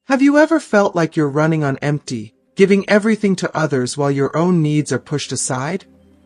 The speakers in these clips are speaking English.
Have you ever felt like you're running on empty, giving everything to others while your own needs are pushed aside?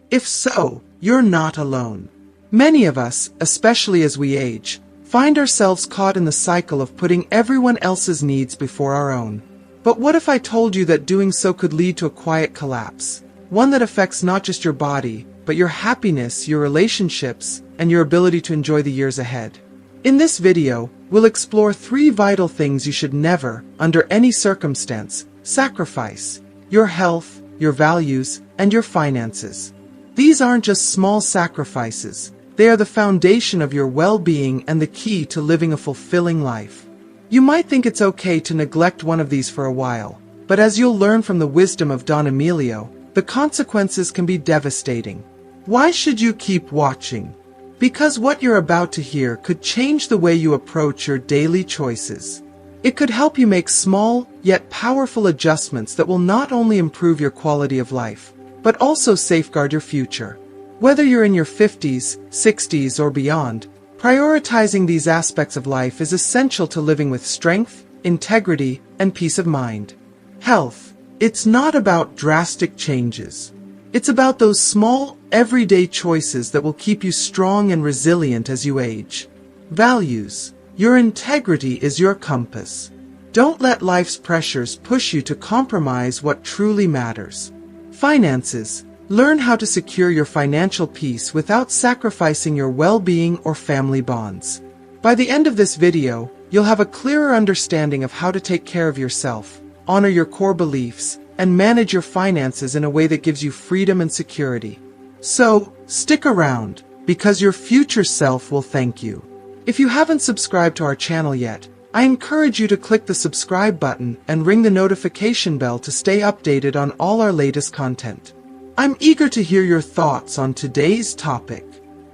If so, you're not alone. Many of us, especially as we age, find ourselves caught in the cycle of putting everyone else's needs before our own. But what if I told you that doing so could lead to a quiet collapse? One that affects not just your body, but your happiness, your relationships, and your ability to enjoy the years ahead. In this video, we'll explore 3 vital things you should never, under any circumstance, sacrifice: your health, your values, and your finances. These aren't just small sacrifices. They are the foundation of your well-being and the key to living a fulfilling life. You might think it's okay to neglect one of these for a while, but as you'll learn from the wisdom of Don Emilio, the consequences can be devastating. Why should you keep watching? Because what you're about to hear could change the way you approach your daily choices. It could help you make small, yet powerful adjustments that will not only improve your quality of life, but also safeguard your future. Whether you're in your 50s, 60s, or beyond, prioritizing these aspects of life is essential to living with strength, integrity, and peace of mind. Health. It's not about drastic changes. It's about those small, everyday choices that will keep you strong and resilient as you age. Values. Your integrity is your compass. Don't let life's pressures push you to compromise what truly matters. Finances. Learn how to secure your financial peace without sacrificing your well-being or family bonds. By the end of this video, you'll have a clearer understanding of how to take care of yourself, honor your core beliefs, and manage your finances in a way that gives you freedom and security. So, stick around, because your future self will thank you. If you haven't subscribed to our channel yet, I encourage you to click the subscribe button and ring the notification bell to stay updated on all our latest content. I'm eager to hear your thoughts on today's topic.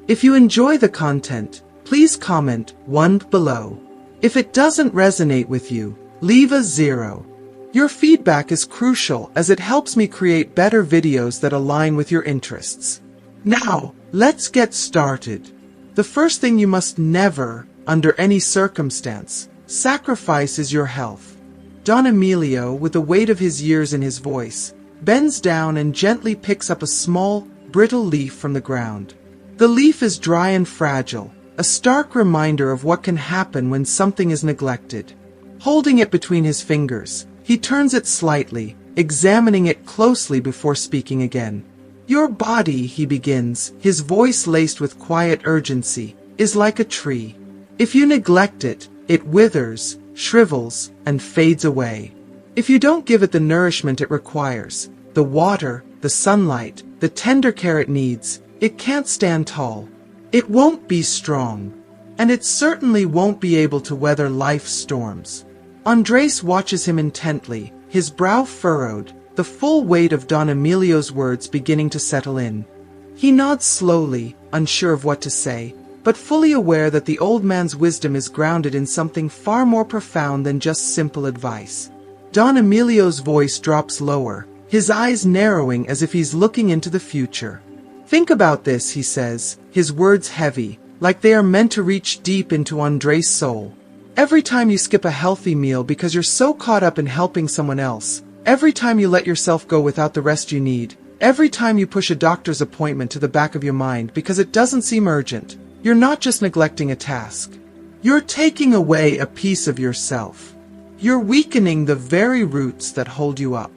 If you enjoy the content, please comment 1 below. If it doesn't resonate with you, leave a 0. Your feedback is crucial as it helps me create better videos that align with your interests. Now, let's get started. The first thing you must never, under any circumstance, sacrifice is your health. Don Emilio, with the weight of his years in his voice, bends down and gently picks up a small, brittle leaf from the ground. The leaf is dry and fragile, a stark reminder of what can happen when something is neglected. Holding it between his fingers, he turns it slightly, examining it closely before speaking again. Your body, he begins, his voice laced with quiet urgency, is like a tree. If you neglect it, it withers, shrivels, and fades away. If you don't give it the nourishment it requires, the water, the sunlight, the tender care it needs, it can't stand tall. It won't be strong. And it certainly won't be able to weather life's storms. Andres watches him intently, his brow furrowed, the full weight of Don Emilio's words beginning to settle in. He nods slowly, unsure of what to say, but fully aware that the old man's wisdom is grounded in something far more profound than just simple advice. Don Emilio's voice drops lower, his eyes narrowing as if he's looking into the future. Think about this, he says, his words heavy, like they are meant to reach deep into Andres' soul. Every time you skip a healthy meal because you're so caught up in helping someone else, every time you let yourself go without the rest you need, every time you push a doctor's appointment to the back of your mind because it doesn't seem urgent, you're not just neglecting a task. You're taking away a piece of yourself. You're weakening the very roots that hold you up.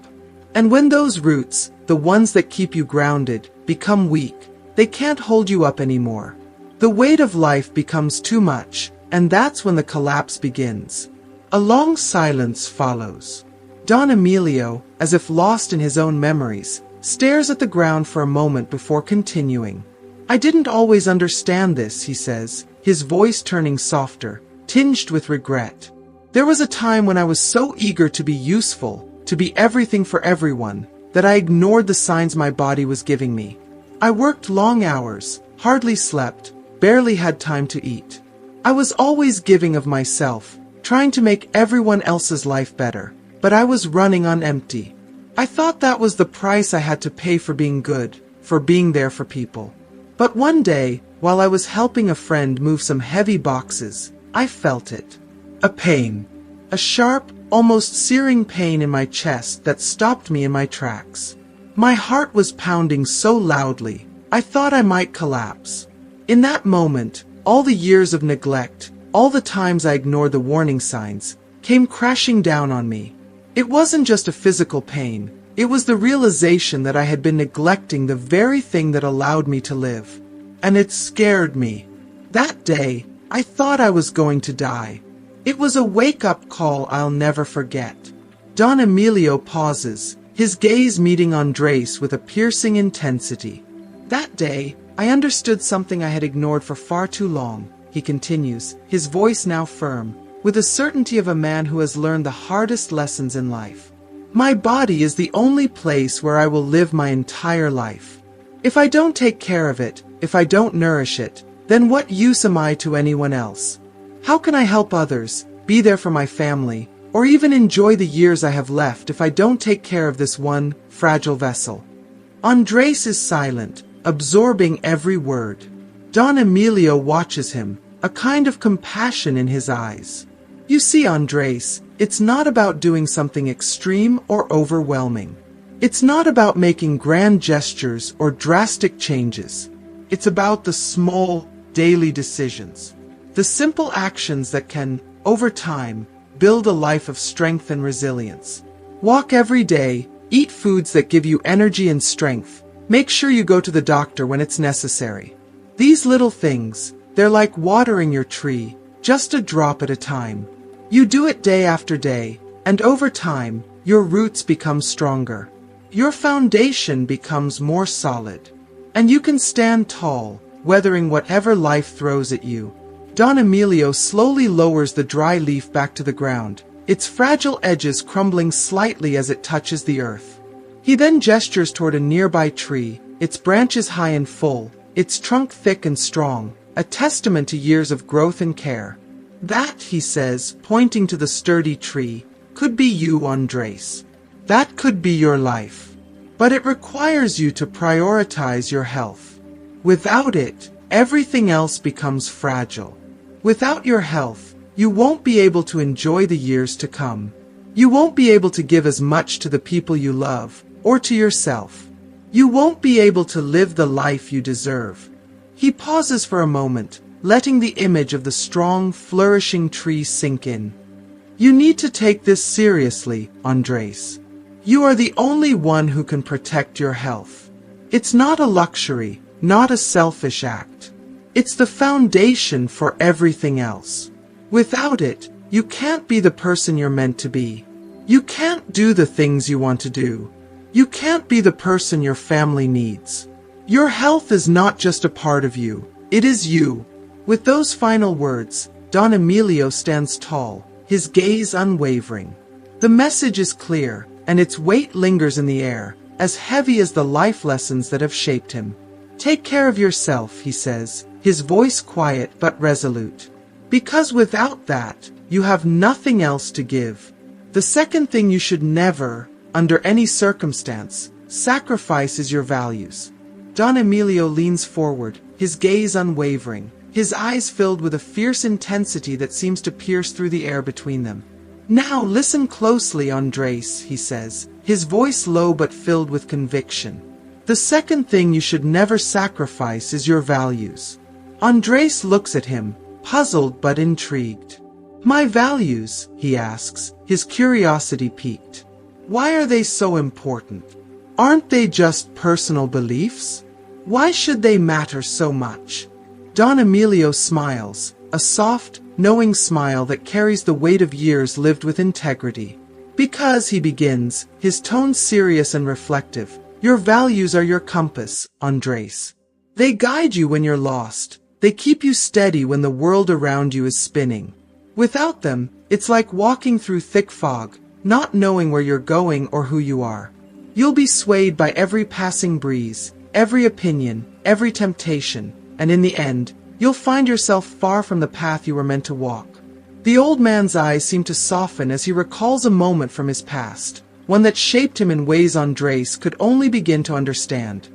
And when those roots, the ones that keep you grounded, become weak, they can't hold you up anymore. The weight of life becomes too much, and that's when the collapse begins. A long silence follows. Don Emilio, as if lost in his own memories, stares at the ground for a moment before continuing. I didn't always understand this, he says, his voice turning softer, tinged with regret. There was a time when I was so eager to be useful, to be everything for everyone, that I ignored the signs my body was giving me. I worked long hours, hardly slept, barely had time to eat. I was always giving of myself, trying to make everyone else's life better, but I was running on empty. I thought that was the price I had to pay for being good, for being there for people. But one day, while I was helping a friend move some heavy boxes, I felt it. A pain. A sharp, almost searing pain in my chest that stopped me in my tracks. My heart was pounding so loudly, I thought I might collapse. In that moment, all the years of neglect, all the times I ignored the warning signs, came crashing down on me. It wasn't just a physical pain, it was the realization that I had been neglecting the very thing that allowed me to live. And it scared me. That day, I thought I was going to die. It was a wake-up call I'll never forget. Don Emilio pauses, his gaze meeting Andres with a piercing intensity. That day, I understood something I had ignored for far too long, he continues, his voice now firm, with the certainty of a man who has learned the hardest lessons in life. My body is the only place where I will live my entire life. If I don't take care of it, if I don't nourish it, then what use am I to anyone else? How can I help others, be there for my family, or even enjoy the years I have left if I don't take care of this one fragile vessel? Andres is silent, absorbing every word. Don Emilio watches him, a kind of compassion in his eyes. You see, Andres, it's not about doing something extreme or overwhelming. It's not about making grand gestures or drastic changes. It's about the small, daily decisions. The simple actions that can, over time, build a life of strength and resilience. Walk every day, eat foods that give you energy and strength. Make sure you go to the doctor when it's necessary. These little things, they're like watering your tree, just a drop at a time. You do it day after day, and over time, your roots become stronger. Your foundation becomes more solid. And you can stand tall, weathering whatever life throws at you. Don Emilio slowly lowers the dry leaf back to the ground, its fragile edges crumbling slightly as it touches the earth. He then gestures toward a nearby tree, its branches high and full, its trunk thick and strong, a testament to years of growth and care. That, he says, pointing to the sturdy tree, could be you, Andres. That could be your life. But it requires you to prioritize your health. Without it, everything else becomes fragile. Without your health, you won't be able to enjoy the years to come. You won't be able to give as much to the people you love, or to yourself. You won't be able to live the life you deserve. He pauses for a moment, letting the image of the strong, flourishing tree sink in. You need to take this seriously, Andres. You are the only one who can protect your health. It's not a luxury, not a selfish act. It's the foundation for everything else. Without it, you can't be the person you're meant to be. You can't do the things you want to do. You can't be the person your family needs. Your health is not just a part of you, it is you. With those final words, Don Emilio stands tall, his gaze unwavering. The message is clear, and its weight lingers in the air, as heavy as the life lessons that have shaped him. Take care of yourself, he says, his voice quiet but resolute. Because without that, you have nothing else to give. The second thing you should never, under any circumstance, sacrifice is your values. Don Emilio leans forward, his gaze unwavering, his eyes filled with a fierce intensity that seems to pierce through the air between them. Now listen closely, Andres, he says, his voice low but filled with conviction. The second thing you should never sacrifice is your values. Andres looks at him, puzzled but intrigued. My values, he asks, his curiosity piqued. Why are they so important? Aren't they just personal beliefs? Why should they matter so much? Don Emilio smiles, a soft, knowing smile that carries the weight of years lived with integrity. Because, he begins, his tone serious and reflective, your values are your compass, Andres. They guide you when you're lost. They keep you steady when the world around you is spinning. Without them, it's like walking through thick fog, not knowing where you're going or who you are. You'll be swayed by every passing breeze, every opinion, every temptation, and in the end, you'll find yourself far from the path you were meant to walk. The old man's eyes seem to soften as he recalls a moment from his past, one that shaped him in ways Andres could only begin to understand.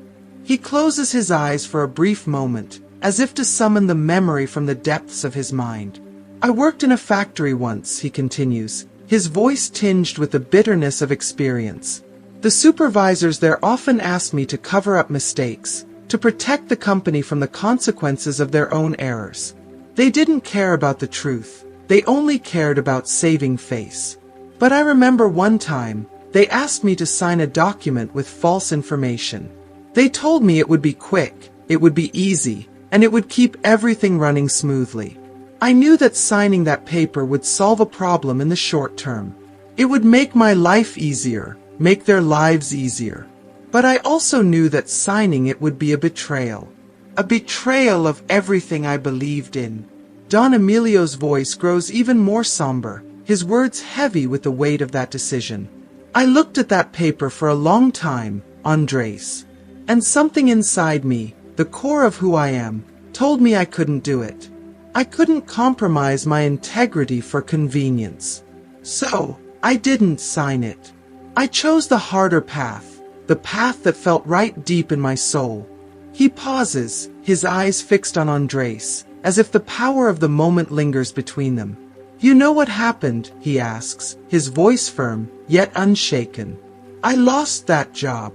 He closes his eyes for a brief moment, as if to summon the memory from the depths of his mind. I worked in a factory once, he continues, his voice tinged with the bitterness of experience. The supervisors there often asked me to cover up mistakes, to protect the company from the consequences of their own errors. They didn't care about the truth, they only cared about saving face. But I remember one time, they asked me to sign a document with false information. They told me it would be quick, it would be easy, and it would keep everything running smoothly. I knew that signing that paper would solve a problem in the short term. It would make my life easier, make their lives easier. But I also knew that signing it would be a betrayal. A betrayal of everything I believed in. Don Emilio's voice grows even more somber, his words heavy with the weight of that decision. I looked at that paper for a long time, Andres. And something inside me, the core of who I am, told me I couldn't do it. I couldn't compromise my integrity for convenience. So, I didn't sign it. I chose the harder path, the path that felt right deep in my soul. He pauses, his eyes fixed on Andres, as if the power of the moment lingers between them. You know what happened? He asks, his voice firm, yet unshaken. I lost that job.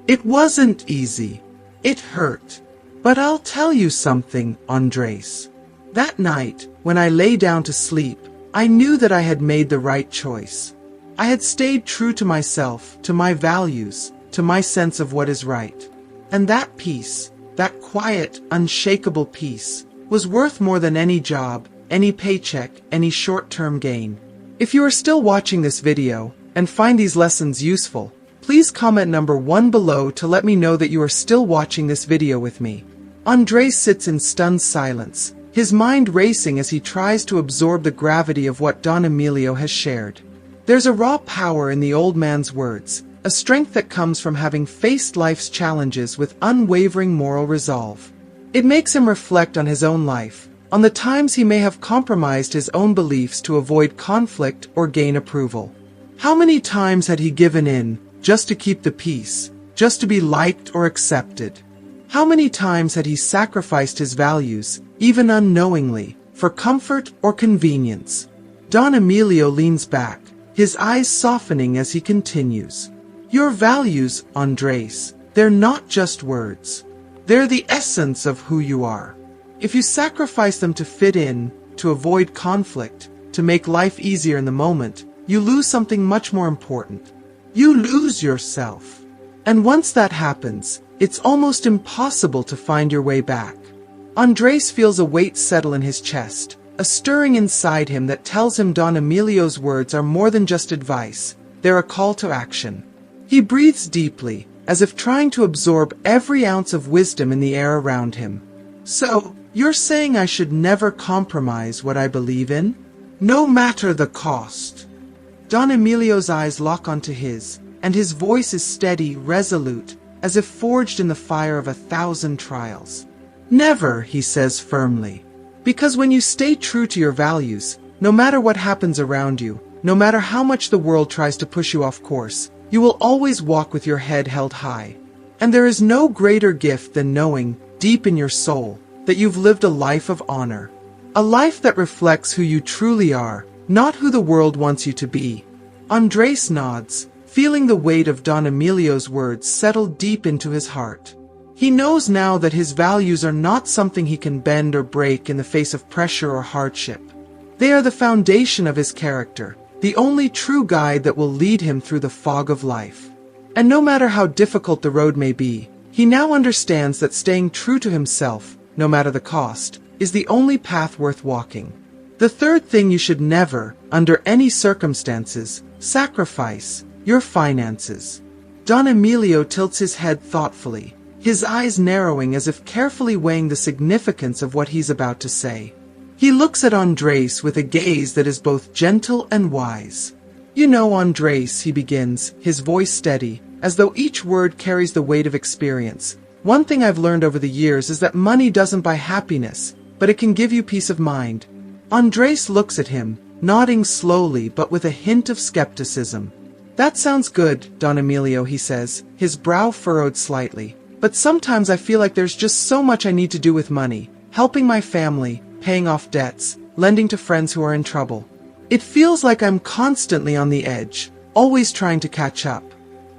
It wasn't easy. It hurt. But I'll tell you something, Andres. That night, when I lay down to sleep, I knew that I had made the right choice. I had stayed true to myself, to my values, to my sense of what is right. And that peace, that quiet, unshakable peace, was worth more than any job, any paycheck, any short-term gain. If you are still watching this video, and find these lessons useful, please comment number 1 below to let me know that you are still watching this video with me. Andres sits in stunned silence, his mind racing as he tries to absorb the gravity of what Don Emilio has shared. There's a raw power in the old man's words, a strength that comes from having faced life's challenges with unwavering moral resolve. It makes him reflect on his own life, on the times he may have compromised his own beliefs to avoid conflict or gain approval. How many times had he given in, just to keep the peace, just to be liked or accepted? How many times had he sacrificed his values, even unknowingly, for comfort or convenience? Don Emilio leans back, his eyes softening as he continues. Your values, Andres, they're not just words. They're the essence of who you are. If you sacrifice them to fit in, to avoid conflict, to make life easier in the moment, you lose something much more important. You lose yourself. And once that happens, it's almost impossible to find your way back. Andres feels a weight settle in his chest, a stirring inside him that tells him Don Emilio's words are more than just advice, they're a call to action. He breathes deeply, as if trying to absorb every ounce of wisdom in the air around him. So, you're saying I should never compromise what I believe in? No matter the cost. Don Emilio's eyes lock onto his, and his voice is steady, resolute, as if forged in the fire of 1,000 trials. Never, he says firmly. Because when you stay true to your values, no matter what happens around you, no matter how much the world tries to push you off course, you will always walk with your head held high. And there is no greater gift than knowing, deep in your soul, that you've lived a life of honor. A life that reflects who you truly are, not who the world wants you to be. Andres nods, feeling the weight of Don Emilio's words settle deep into his heart. He knows now that his values are not something he can bend or break in the face of pressure or hardship. They are the foundation of his character, the only true guide that will lead him through the fog of life. And no matter how difficult the road may be, he now understands that staying true to himself, no matter the cost, is the only path worth walking. The third thing you should never, under any circumstances, sacrifice: your finances. Don Emilio tilts his head thoughtfully, his eyes narrowing as if carefully weighing the significance of what he's about to say. He looks at Andres with a gaze that is both gentle and wise. You know, Andres, he begins, his voice steady, as though each word carries the weight of experience. One thing I've learned over the years is that money doesn't buy happiness, but it can give you peace of mind. Andres looks at him, nodding slowly but with a hint of skepticism. That sounds good, Don Emilio, he says, his brow furrowed slightly. But sometimes I feel like there's just so much I need to do with money, helping my family, paying off debts, lending to friends who are in trouble. It feels like I'm constantly on the edge, always trying to catch up.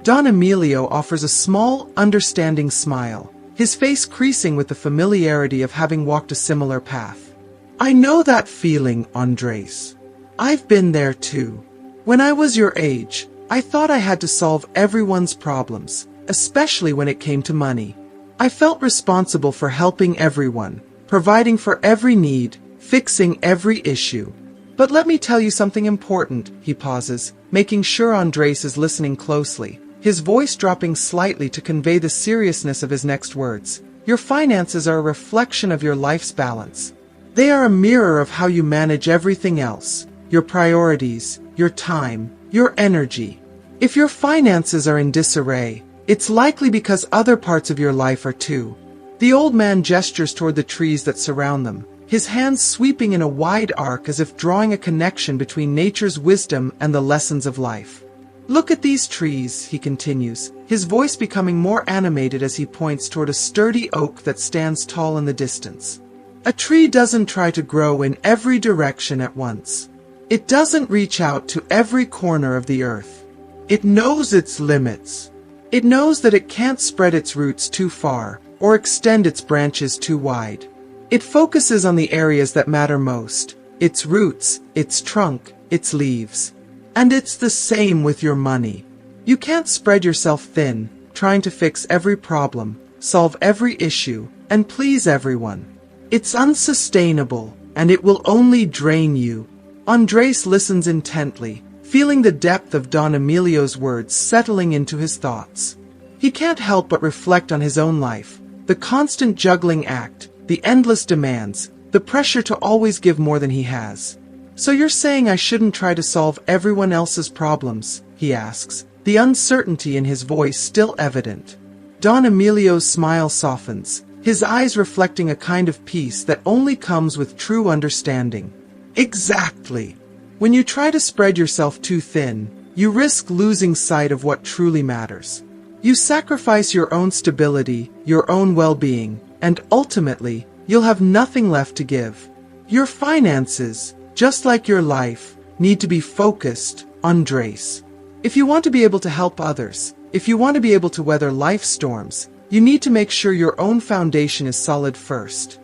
Don Emilio offers a small, understanding smile, his face creasing with the familiarity of having walked a similar path. I know that feeling, Andres. I've been there too. When I was your age, I thought I had to solve everyone's problems, especially when it came to money. I felt responsible for helping everyone, providing for every need, fixing every issue. But let me tell you something important, he pauses, making sure Andres is listening closely, his voice dropping slightly to convey the seriousness of his next words. Your finances are a reflection of your life's balance. They are a mirror of how you manage everything else, your priorities, your time, your energy. If your finances are in disarray, it's likely because other parts of your life are too. The old man gestures toward the trees that surround them, his hands sweeping in a wide arc as if drawing a connection between nature's wisdom and the lessons of life. Look at these trees, he continues, his voice becoming more animated as he points toward a sturdy oak that stands tall in the distance. A tree doesn't try to grow in every direction at once. It doesn't reach out to every corner of the earth. It knows its limits. It knows that it can't spread its roots too far, or extend its branches too wide. It focuses on the areas that matter most, its roots, its trunk, its leaves. And it's the same with your money. You can't spread yourself thin, trying to fix every problem, solve every issue, and please everyone. It's unsustainable, and it will only drain you. Andres listens intently, feeling the depth of Don Emilio's words settling into his thoughts. He can't help but reflect on his own life, the constant juggling act, the endless demands, the pressure to always give more than he has. So you're saying I shouldn't try to solve everyone else's problems, he asks, the uncertainty in his voice still evident. Don Emilio's smile softens, his eyes reflecting a kind of peace that only comes with true understanding. Exactly. When you try to spread yourself too thin, you risk losing sight of what truly matters. You sacrifice your own stability, your own well-being, and ultimately, you'll have nothing left to give. Your finances, just like your life, need to be focused, Andres. If you want to be able to help others, if you want to be able to weather life's storms, you need to make sure your own foundation is solid first.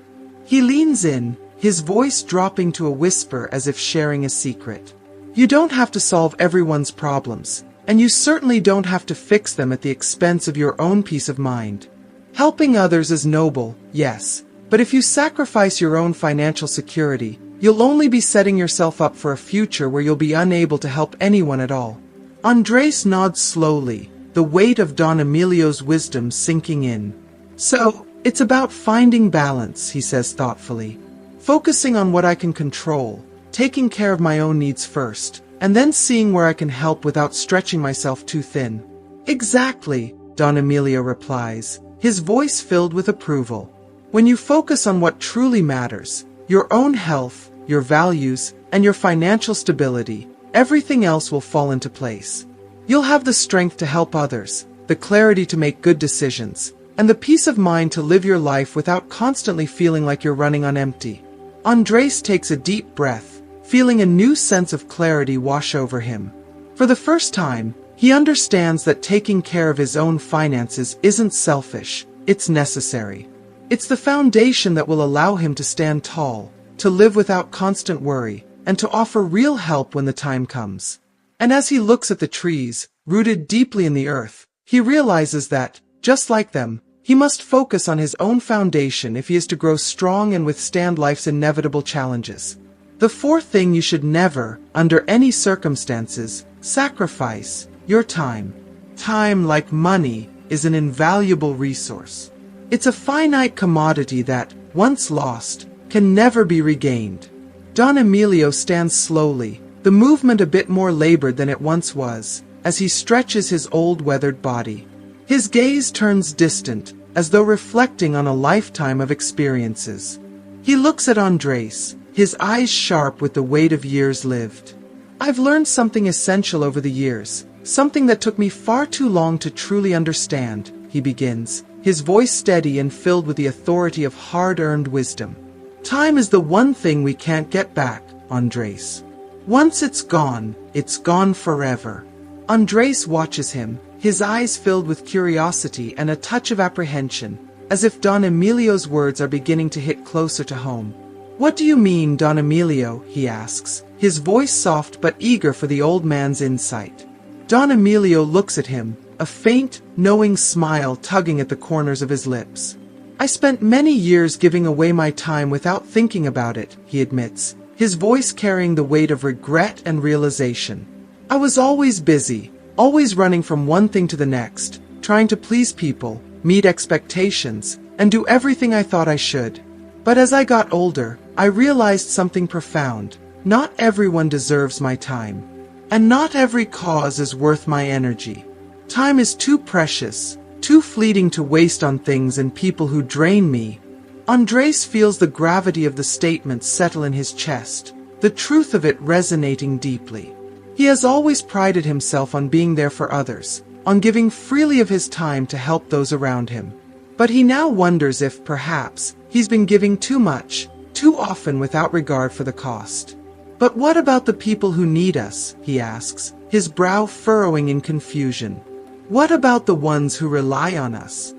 He leans in, his voice dropping to a whisper as if sharing a secret. You don't have to solve everyone's problems, and you certainly don't have to fix them at the expense of your own peace of mind. Helping others is noble, yes, but if you sacrifice your own financial security, you'll only be setting yourself up for a future where you'll be unable to help anyone at all. Andres nods slowly, the weight of Don Emilio's wisdom sinking in. So, it's about finding balance, he says thoughtfully. Focusing on what I can control, taking care of my own needs first, and then seeing where I can help without stretching myself too thin. Exactly, Don Emilio replies, his voice filled with approval. When you focus on what truly matters, your own health, your values, and your financial stability, everything else will fall into place. You'll have the strength to help others, the clarity to make good decisions, and the peace of mind to live your life without constantly feeling like you're running on empty. Andres takes a deep breath, feeling a new sense of clarity wash over him. For the first time, he understands that taking care of his own finances isn't selfish, it's necessary. It's the foundation that will allow him to stand tall, to live without constant worry, and to offer real help when the time comes. And as he looks at the trees, rooted deeply in the earth, he realizes that, just like them, he must focus on his own foundation if he is to grow strong and withstand life's inevitable challenges. The fourth thing you should never, under any circumstances, sacrifice: your time. Time, like money, is an invaluable resource. It's a finite commodity that, once lost, can never be regained. Don Emilio stands slowly, the movement a bit more labored than it once was, as he stretches his old weathered body. His gaze turns distant, as though reflecting on a lifetime of experiences. He looks at Andres, his eyes sharp with the weight of years lived. I've learned something essential over the years, something that took me far too long to truly understand, he begins, his voice steady and filled with the authority of hard-earned wisdom. Time is the one thing we can't get back, Andres. Once it's gone forever. Andres watches him, his eyes filled with curiosity and a touch of apprehension, as if Don Emilio's words are beginning to hit closer to home. "What do you mean, Don Emilio?" he asks, his voice soft but eager for the old man's insight. Don Emilio looks at him, a faint, knowing smile tugging at the corners of his lips. "I spent many years giving away my time without thinking about it," he admits, his voice carrying the weight of regret and realization. "I was always busy, always running from one thing to the next, trying to please people, meet expectations, and do everything I thought I should. But as I got older, I realized something profound. Not everyone deserves my time. And not every cause is worth my energy. Time is too precious, too fleeting to waste on things and people who drain me." Andres feels the gravity of the statement settle in his chest, the truth of it resonating deeply. He has always prided himself on being there for others, on giving freely of his time to help those around him. But he now wonders if, perhaps, he's been giving too much, too often without regard for the cost. "But what about the people who need us?" he asks, his brow furrowing in confusion. "What about the ones who rely on us?"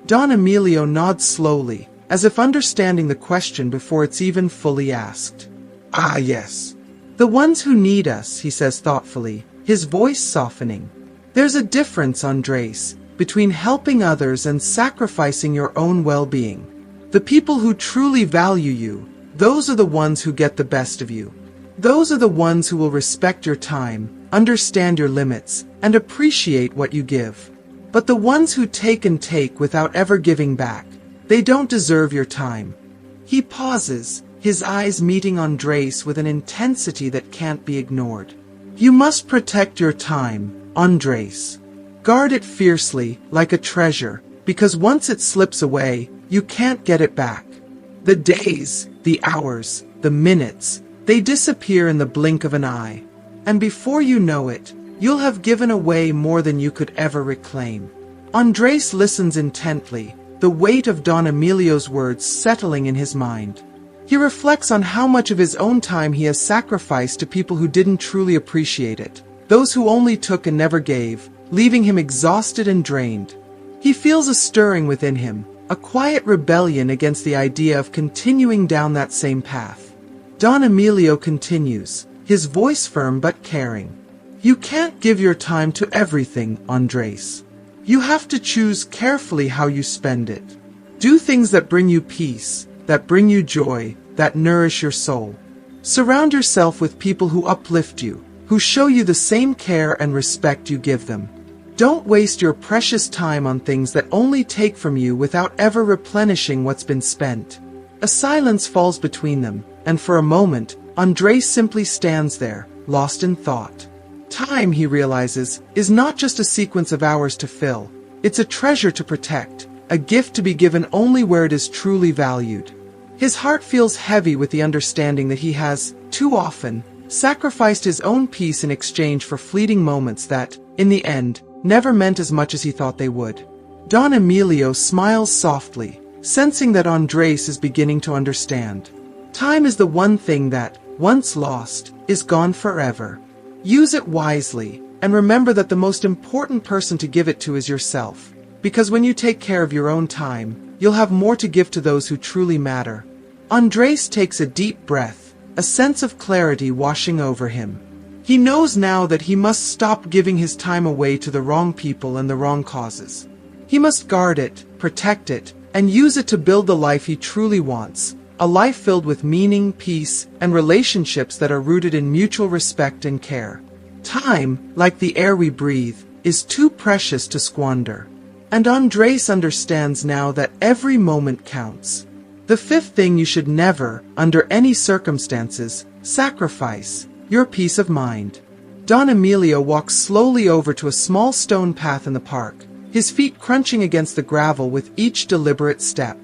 Don Emilio nods slowly, as if understanding the question before it's even fully asked. "Ah, yes. The ones who need us," he says thoughtfully, his voice softening. "There's a difference, Andres, between helping others and sacrificing your own well-being. The people who truly value you, those are the ones who get the best of you. Those are the ones who will respect your time, understand your limits, and appreciate what you give. But the ones who take and take without ever giving back, they don't deserve your time." He pauses, his eyes meeting Andres with an intensity that can't be ignored. "You must protect your time, Andres. Guard it fiercely, like a treasure, because once it slips away, you can't get it back. The days, the hours, the minutes, they disappear in the blink of an eye. And before you know it, you'll have given away more than you could ever reclaim." Andres listens intently, the weight of Don Emilio's words settling in his mind. He reflects on how much of his own time he has sacrificed to people who didn't truly appreciate it, those who only took and never gave, leaving him exhausted and drained. He feels a stirring within him, a quiet rebellion against the idea of continuing down that same path. Don Emilio continues, his voice firm but caring. "You can't give your time to everything, Andres. You have to choose carefully how you spend it. Do things that bring you peace, that bring you joy, that nourish your soul. Surround yourself with people who uplift you, who show you the same care and respect you give them. Don't waste your precious time on things that only take from you without ever replenishing what's been spent." A silence falls between them, and for a moment, Andres simply stands there, lost in thought. Time, he realizes, is not just a sequence of hours to fill. It's a treasure to protect, a gift to be given only where it is truly valued. His heart feels heavy with the understanding that he has, too often, sacrificed his own peace in exchange for fleeting moments that, in the end, never meant as much as he thought they would. Don Emilio smiles softly, sensing that Andres is beginning to understand. Time is the one thing that, once lost, is gone forever. Use it wisely, and remember that the most important person to give it to is yourself. Because when you take care of your own time, you'll have more to give to those who truly matter. Andres takes a deep breath, a sense of clarity washing over him. He knows now that he must stop giving his time away to the wrong people and the wrong causes. He must guard it, protect it, and use it to build the life he truly wants. A life filled with meaning, peace, and relationships that are rooted in mutual respect and care. Time, like the air we breathe, is too precious to squander. And Andres understands now that every moment counts. The fifth thing you should never, under any circumstances, sacrifice: your peace of mind. Don Emilio walks slowly over to a small stone path in the park, his feet crunching against the gravel with each deliberate step.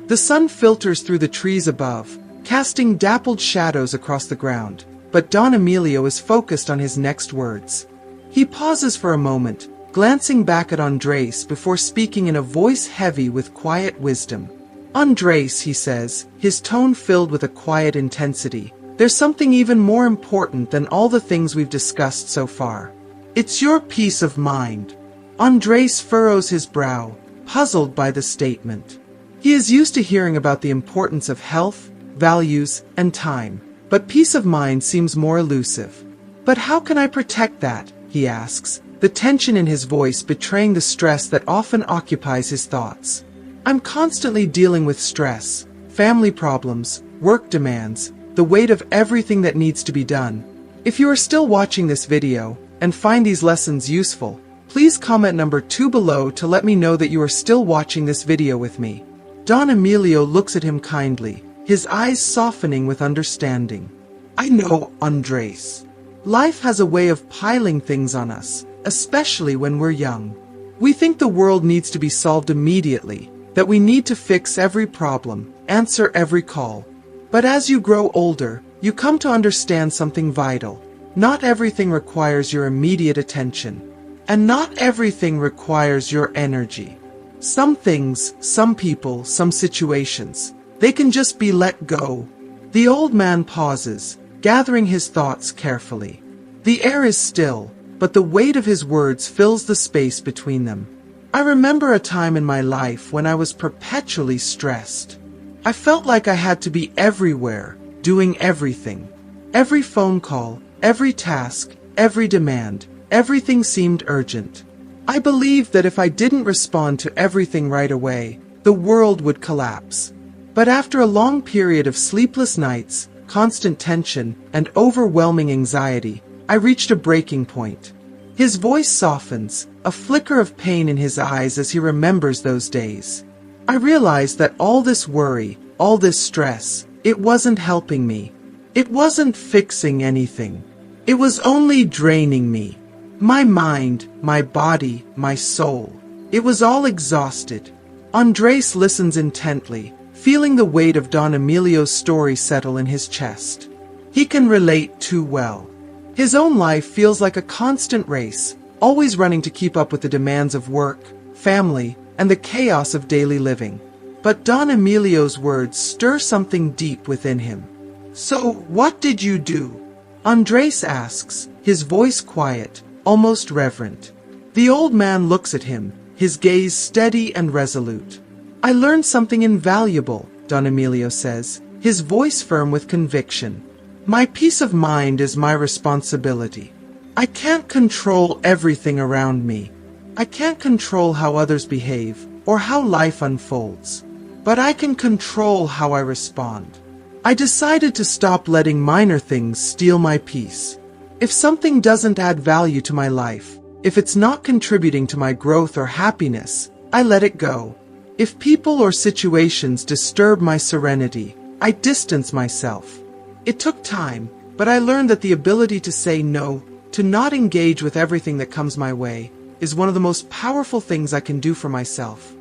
The sun filters through the trees above, casting dappled shadows across the ground, but Don Emilio is focused on his next words. He pauses for a moment, glancing back at Andres before speaking in a voice heavy with quiet wisdom. "Andres," he says, his tone filled with a quiet intensity, There's something even more important than all the things we've discussed so far. It's your peace of mind. Andres furrows his brow, puzzled by the statement. He is used to hearing about the importance of health, values, and time, but peace of mind seems more elusive. But how can I protect that? He asks, the tension in his voice betraying the stress that often occupies his thoughts. I'm constantly dealing with stress, family problems, work demands, the weight of everything that needs to be done. If you are still watching this video and find these lessons useful, please comment number 2 below to let me know that you are still watching this video with me. Don Emilio looks at him kindly, his eyes softening with understanding. I know, Andres. Life has a way of piling things on us, especially when we're young. We think the world needs to be solved immediately, that we need to fix every problem, answer every call. But as you grow older, you come to understand something vital. Not everything requires your immediate attention. And not everything requires your energy. Some things, some people, some situations, they can just be let go. The old man pauses, gathering his thoughts carefully. The air is still, but the weight of his words fills the space between them. I remember a time in my life when I was perpetually stressed. I felt like I had to be everywhere, doing everything. Every phone call, every task, every demand, everything seemed urgent. I believed that if I didn't respond to everything right away, the world would collapse. But after a long period of sleepless nights, constant tension, and overwhelming anxiety, I reached a breaking point. His voice softens, a flicker of pain in his eyes as he remembers those days. I realized that all this worry, all this stress, it wasn't helping me. It wasn't fixing anything. It was only draining me. My mind, my body, my soul. It was all exhausted. Andres listens intently, feeling the weight of Don Emilio's story settle in his chest. He can relate too well. His own life feels like a constant race, always running to keep up with the demands of work, family, and the chaos of daily living. But Don Emilio's words stir something deep within him. So, what did you do? Andres asks, his voice quiet, almost reverent. The old man looks at him, his gaze steady and resolute. I learned something invaluable, Don Emilio says, his voice firm with conviction. My peace of mind is my responsibility. I can't control everything around me. I can't control how others behave or how life unfolds. But I can control how I respond. I decided to stop letting minor things steal my peace. If something doesn't add value to my life, if it's not contributing to my growth or happiness, I let it go. If people or situations disturb my serenity, I distance myself. It took time, but I learned that the ability to say no, to not engage with everything that comes my way, is one of the most powerful things I can do for myself.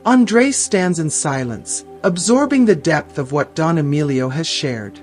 Andres stands in silence, absorbing the depth of what Don Emilio has shared.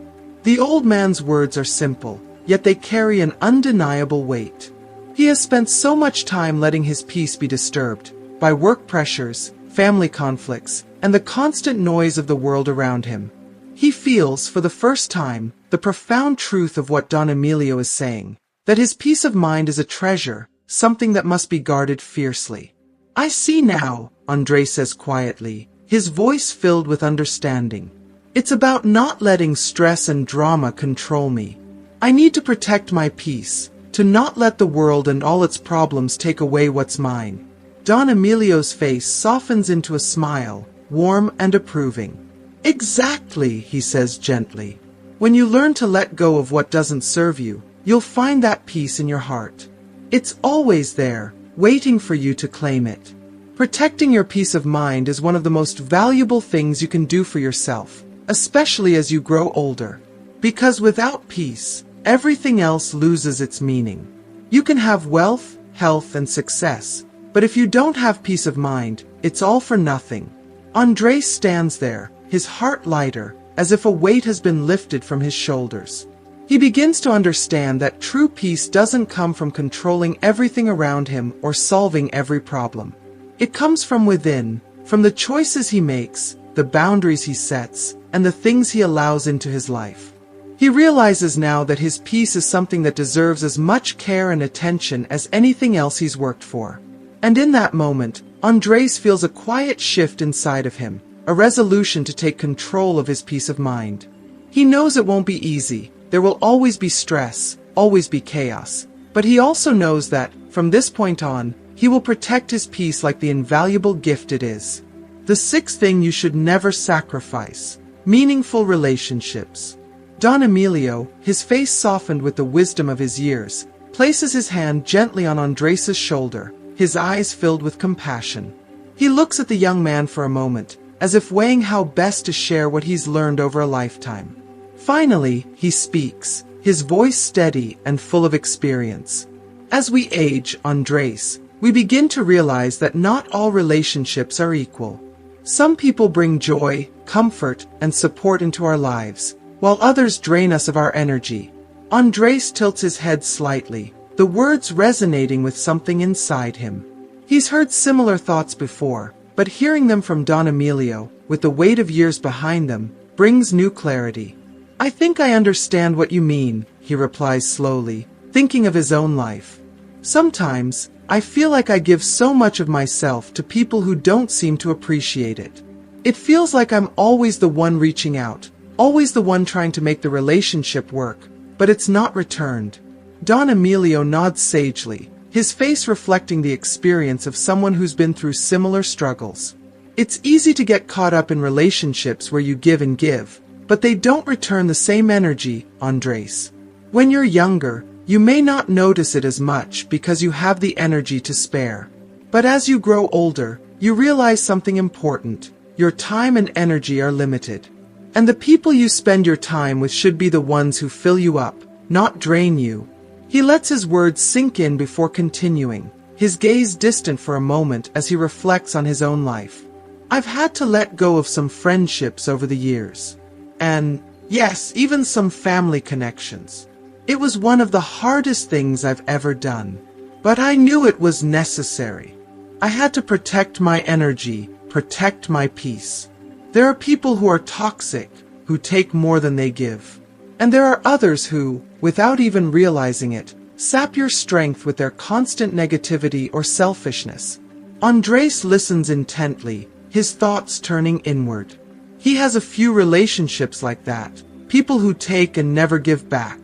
The old man's words are simple, yet they carry an undeniable weight. He has spent so much time letting his peace be disturbed by work pressures, family conflicts, and the constant noise of the world around him. He feels, for the first time, the profound truth of what Don Emilio is saying, that his peace of mind is a treasure, something that must be guarded fiercely. I see now, Andres says quietly, his voice filled with understanding. It's about not letting stress and drama control me. I need to protect my peace, to not let the world and all its problems take away what's mine. Don Emilio's face softens into a smile, warm and approving. Exactly, he says gently. When you learn to let go of what doesn't serve you, you'll find that peace in your heart. It's always there, waiting for you to claim it. Protecting your peace of mind is one of the most valuable things you can do for yourself, especially as you grow older. Because without peace, everything else loses its meaning. You can have wealth, health, and success, but if you don't have peace of mind, it's all for nothing. Andres stands there, his heart lighter, as if a weight has been lifted from his shoulders. He begins to understand that true peace doesn't come from controlling everything around him or solving every problem. It comes from within, from the choices he makes, the boundaries he sets, and the things he allows into his life. He realizes now that his peace is something that deserves as much care and attention as anything else he's worked for. And in that moment, Andres feels a quiet shift inside of him, a resolution to take control of his peace of mind. He knows it won't be easy, there will always be stress, always be chaos. But he also knows that, from this point on, he will protect his peace like the invaluable gift it is. The sixth thing you should never sacrifice: meaningful relationships. Don Emilio, his face softened with the wisdom of his years, places his hand gently on Andres' shoulder, his eyes filled with compassion. He looks at the young man for a moment, as if weighing how best to share what he's learned over a lifetime. Finally, he speaks, his voice steady and full of experience. As we age, Andres, we begin to realize that not all relationships are equal. Some people bring joy, comfort, and support into our lives, while others drain us of our energy. Andres tilts his head slightly, the words resonating with something inside him. He's heard similar thoughts before, but hearing them from Don Emilio, with the weight of years behind them, brings new clarity. "I think I understand what you mean," he replies slowly, thinking of his own life. "Sometimes, I feel like I give so much of myself to people who don't seem to appreciate it. It feels like I'm always the one reaching out, always the one trying to make the relationship work, but it's not returned." Don Emilio nods sagely, his face reflecting the experience of someone who's been through similar struggles. It's easy to get caught up in relationships where you give and give, but they don't return the same energy, Andres. When you're younger, you may not notice it as much because you have the energy to spare. But as you grow older, you realize something important: your time and energy are limited. And the people you spend your time with should be the ones who fill you up, not drain you. He lets his words sink in before continuing, his gaze distant for a moment as he reflects on his own life. "I've had to let go of some friendships over the years. And, yes, even some family connections. It was one of the hardest things I've ever done. But I knew it was necessary. I had to protect my energy, protect my peace. There are people who are toxic, who take more than they give. And there are others who, without even realizing it, sap your strength with their constant negativity or selfishness." Andres listens intently, his thoughts turning inward. He has a few relationships like that, people who take and never give back.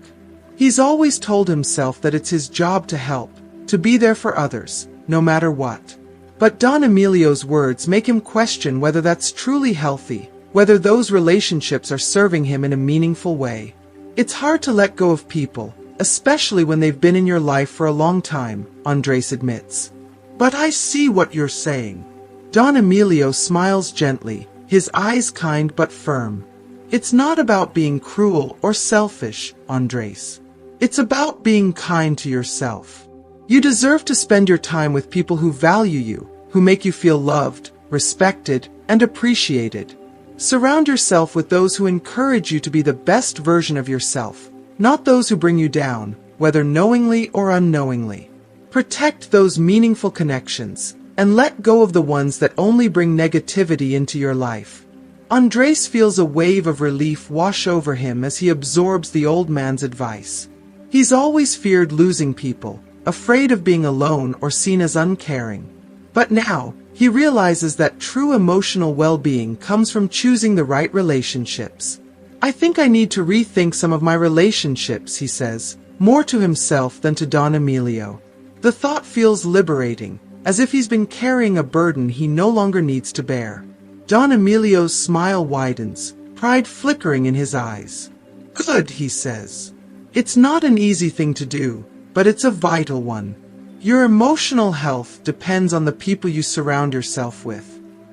He's always told himself that it's his job to help, to be there for others, no matter what. But Don Emilio's words make him question whether that's truly healthy, whether those relationships are serving him in a meaningful way. It's hard to let go of people, especially when they've been in your life for a long time, Andres admits. "But I see what you're saying." Don Emilio smiles gently, his eyes kind but firm. "It's not about being cruel or selfish, Andres. It's about being kind to yourself. You deserve to spend your time with people who value you, who make you feel loved, respected, and appreciated. Surround yourself with those who encourage you to be the best version of yourself, not those who bring you down, whether knowingly or unknowingly. Protect those meaningful connections, and let go of the ones that only bring negativity into your life." Andres feels a wave of relief wash over him as he absorbs the old man's advice. He's always feared losing people, afraid of being alone or seen as uncaring. But now, he realizes that true emotional well-being comes from choosing the right relationships. "I think I need to rethink some of my relationships," he says, more to himself than to Don Emilio. The thought feels liberating, as if he's been carrying a burden he no longer needs to bear. Don Emilio's smile widens, pride flickering in his eyes. "Good," he says. "It's not an easy thing to do, but it's a vital one. Your emotional health depends on the people you surround yourself with.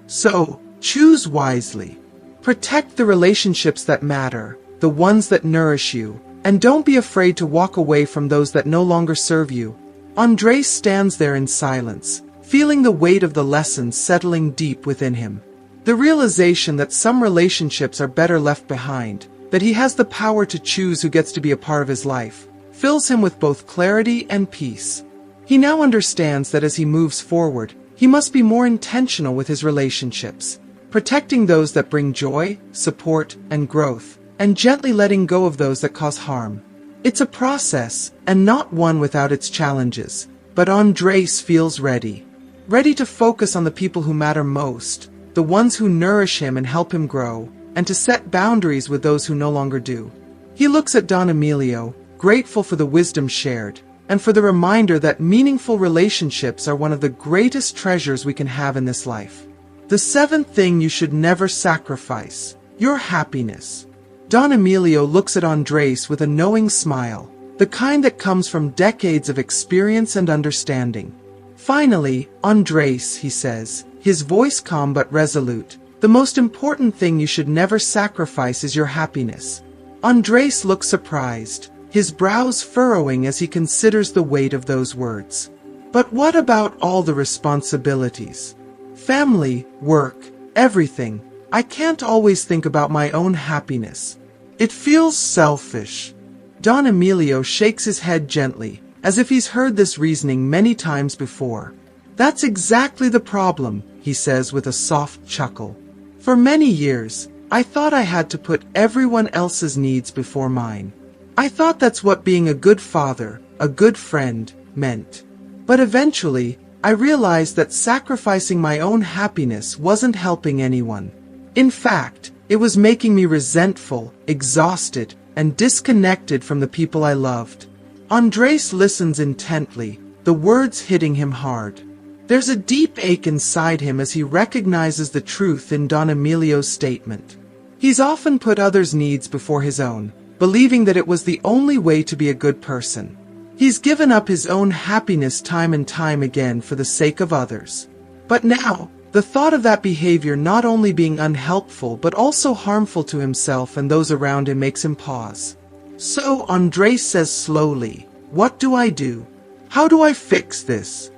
So, choose wisely. Protect the relationships that matter, the ones that nourish you, and don't be afraid to walk away from those that no longer serve you." Andres stands there in silence, feeling the weight of the lessons settling deep within him. The realization that some relationships are better left behind, that he has the power to choose who gets to be a part of his life, fills him with both clarity and peace. He now understands that as he moves forward, he must be more intentional with his relationships, protecting those that bring joy, support, and growth, and gently letting go of those that cause harm. It's a process, and not one without its challenges, but Andres feels ready. Ready to focus on the people who matter most, the ones who nourish him and help him grow, and to set boundaries with those who no longer do. He looks at Don Emilio, grateful for the wisdom shared, and for the reminder that meaningful relationships are one of the greatest treasures we can have in this life. The seventh thing you should never sacrifice: your happiness. Don Emilio looks at Andres with a knowing smile, the kind that comes from decades of experience and understanding. Finally, Andres, he says, his voice calm but resolute, the most important thing you should never sacrifice is your happiness. Andres looks surprised, his brows furrowing as he considers the weight of those words. But what about all the responsibilities? Family, work, everything. I can't always think about my own happiness. It feels selfish. Don Emilio shakes his head gently, as if he's heard this reasoning many times before. That's exactly the problem, he says with a soft chuckle. For many years, I thought I had to put everyone else's needs before mine. I thought that's what being a good father, a good friend, meant. But eventually, I realized that sacrificing my own happiness wasn't helping anyone. In fact, it was making me resentful, exhausted, and disconnected from the people I loved. Andres listens intently, the words hitting him hard. There's a deep ache inside him as he recognizes the truth in Don Emilio's statement. He's often put others' needs before his own, believing that it was the only way to be a good person. He's given up his own happiness time and time again for the sake of others. But now, the thought of that behavior not only being unhelpful but also harmful to himself and those around him makes him pause. So Andres says slowly, "What do I do? How do I fix this?"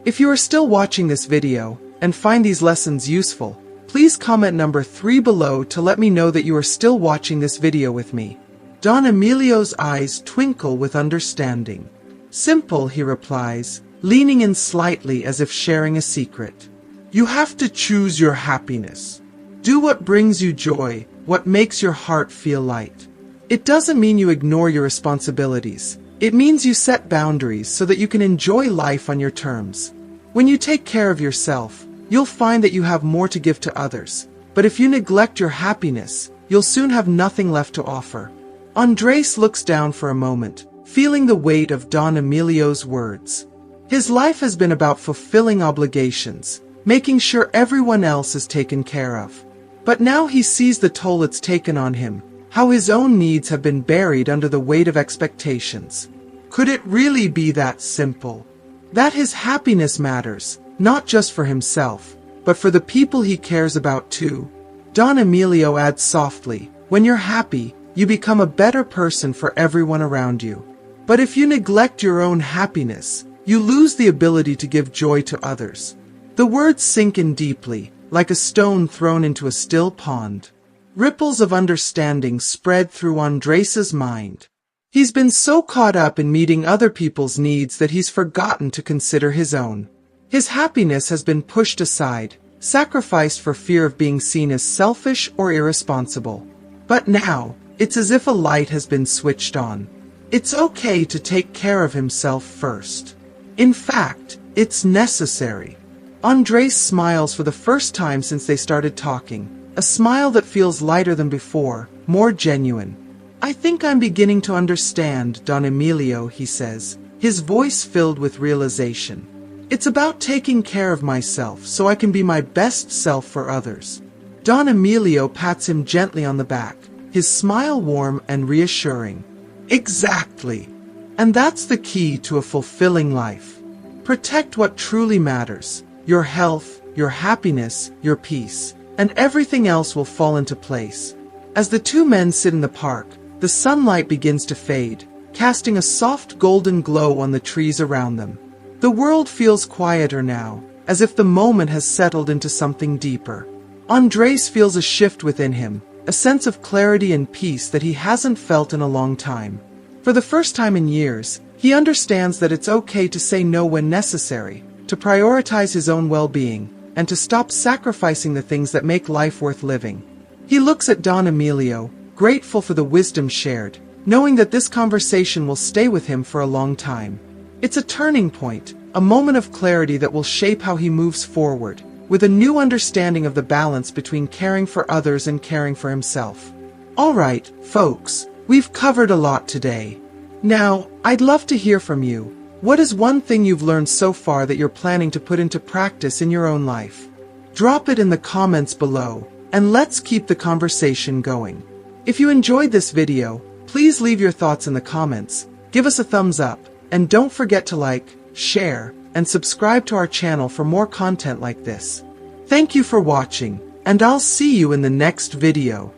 If you are still watching this video and find these lessons useful, please comment number 3 below to let me know that you are still watching this video with me. Don Emilio's eyes twinkle with understanding. "Simple," he replies, leaning in slightly as if sharing a secret. "You have to choose your happiness. Do what brings you joy, what makes your heart feel light. It doesn't mean you ignore your responsibilities. It means you set boundaries so that you can enjoy life on your terms. When you take care of yourself, you'll find that you have more to give to others. But if you neglect your happiness, you'll soon have nothing left to offer." Andres looks down for a moment, feeling the weight of Don Emilio's words. His life has been about fulfilling obligations, making sure everyone else is taken care of. But now he sees the toll it's taken on him, how his own needs have been buried under the weight of expectations. Could it really be that simple? That his happiness matters, not just for himself, but for the people he cares about too. Don Emilio adds softly, "When you're happy, you become a better person for everyone around you. But if you neglect your own happiness, you lose the ability to give joy to others." The words sink in deeply, like a stone thrown into a still pond. Ripples of understanding spread through Andres's mind. He's been so caught up in meeting other people's needs that he's forgotten to consider his own. His happiness has been pushed aside, sacrificed for fear of being seen as selfish or irresponsible. But now, it's as if a light has been switched on. It's okay to take care of himself first. In fact, it's necessary. Andres smiles for the first time since they started talking, a smile that feels lighter than before, more genuine. "I think I'm beginning to understand, Don Emilio," he says, his voice filled with realization. "It's about taking care of myself so I can be my best self for others." Don Emilio pats him gently on the back, his smile warm and reassuring. "Exactly. And that's the key to a fulfilling life. Protect what truly matters. Your health, your happiness, your peace, and everything else will fall into place." As the two men sit in the park, the sunlight begins to fade, casting a soft golden glow on the trees around them. The world feels quieter now, as if the moment has settled into something deeper. Andres feels a shift within him, a sense of clarity and peace that he hasn't felt in a long time. For the first time in years, he understands that it's okay to say no when necessary, to prioritize his own well-being, and to stop sacrificing the things that make life worth living. He looks at Don Emilio, grateful for the wisdom shared, knowing that this conversation will stay with him for a long time. It's a turning point, a moment of clarity that will shape how he moves forward, with a new understanding of the balance between caring for others and caring for himself. Alright, folks, we've covered a lot today. Now, I'd love to hear from you. What is one thing you've learned so far that you're planning to put into practice in your own life? Drop it in the comments below, and let's keep the conversation going. If you enjoyed this video, please leave your thoughts in the comments, give us a thumbs up, and don't forget to like, share, and subscribe to our channel for more content like this. Thank you for watching, and I'll see you in the next video.